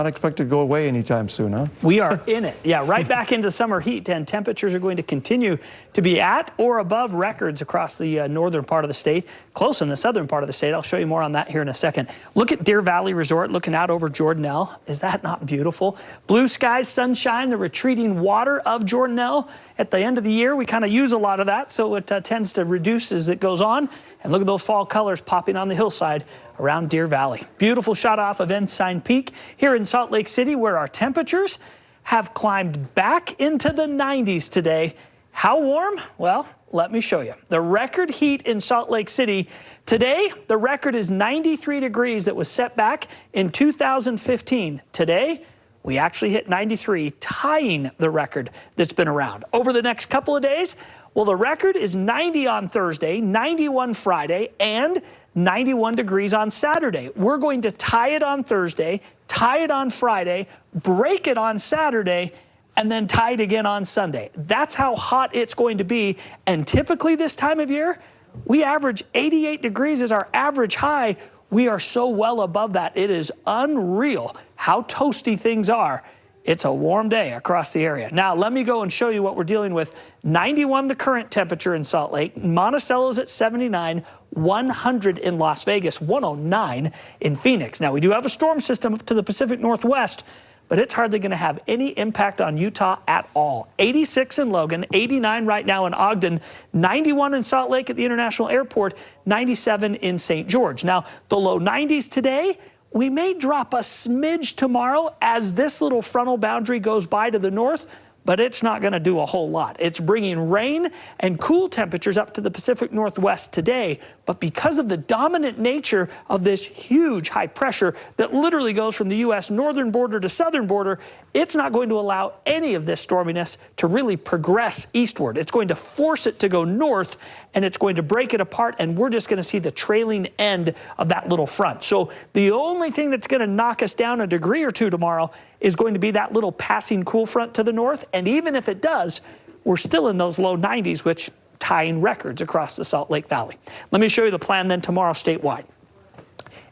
Not expected to go away anytime soon, huh? We are in it. Yeah, right back into summer heat, and temperatures are going to continue to be at or above records across the northern part of the state, close in the southern part of the state. I'll show you more on that here in a second. Look at Deer Valley Resort looking out over Jordanelle. Is that not beautiful? Blue skies, sunshine, the retreating water of Jordanelle. At the end of the year, we kind of use a lot of that, so it tends to reduce as it goes on. And look at those fall colors popping on the hillside around Deer Valley. Beautiful shot off of Ensign Peak here in Salt Lake City, where our temperatures have climbed back into the 90s today. How warm? Well, let me show you. The record heat in Salt Lake City today, the record is 93 degrees that was set back in 2015. Today, we actually hit 93, tying the record that's been around. Over the next couple of days, well, the record is 90 on Thursday, 91 Friday, and 91 degrees on Saturday. We're going to tie it on Thursday, tie it on Friday, break it on Saturday, and then tie it again on Sunday. That's how hot it's going to be. And typically this time of year, we average 88 degrees as our average high. We are so well above that. It is unreal how toasty things are. It's a warm day across the area. Now, let me go and show you what we're dealing with. 91 the current temperature in Salt Lake. Monticello's at 79, 100 in Las Vegas, 109 in Phoenix. Now, we do have a storm system up to the Pacific Northwest, but it's hardly going to have any impact on Utah at all. 86 in Logan, 89 right now in Ogden, 91 in Salt Lake at the International Airport, 97 in St. George. Now, the low 90s today. We may drop a smidge tomorrow as this little frontal boundary goes by to the north, but it's not going to do a whole lot. It's bringing rain and cool temperatures up to the Pacific Northwest today, but because of the dominant nature of this huge high pressure that literally goes from the U.S. northern border to southern border, it's not going to allow any of this storminess to really progress eastward. It's going to force it to go north, and it's going to break it apart, and we're just going to see the trailing end of that little front. So the only thing that's going to knock us down a degree or two tomorrow is going to be that little passing cool front to the north. And even if it does, we're still in those low 90s, which tying records across the Salt Lake Valley. Let me show you the plan then tomorrow statewide.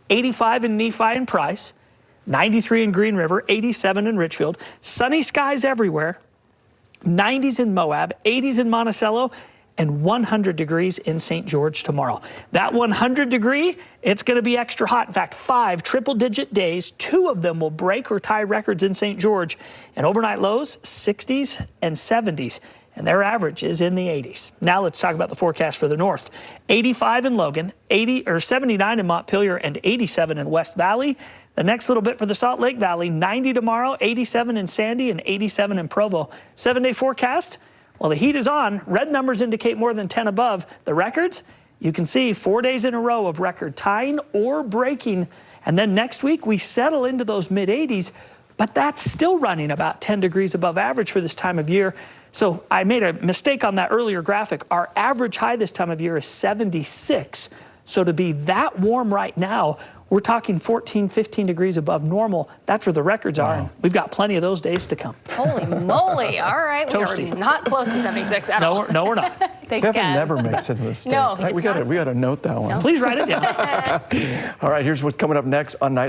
85 in Nephi and Price, 93 in Green River, 87 in Richfield, sunny skies everywhere, 90s in Moab, 80s in Monticello, and 100 degrees in St. George tomorrow. That 100 degree, it's going to be extra hot. In fact, 5 triple-digit days. 2 of them will break or tie records in St. George. And overnight lows, 60s and 70s. And their average is in the 80s. Now let's talk about the forecast for the north. 85 in Logan, 79 in Montpelier, and 87 in West Valley. The next little bit for the Salt Lake Valley, 90 tomorrow, 87 in Sandy, and 87 in Provo. 7-day forecast. Well, the heat is on. Red numbers indicate more than 10 above. The records, you can see 4 days in a row of record tying or breaking. And then next week, we settle into those mid-80s, but that's still running about 10 degrees above average for this time of year. So I made a mistake on that earlier graphic. Our average high this time of year is 76. So to be that warm right now, we're talking 14, 15 degrees above normal. That's where the records are. And we've got plenty of those days to come. Holy moly. All right. Toasty. We are not close to 76 at all. No, we're not. Kevin never makes it to the state. No, we got to note that one. Please write it down. All right, here's what's coming up next on Night.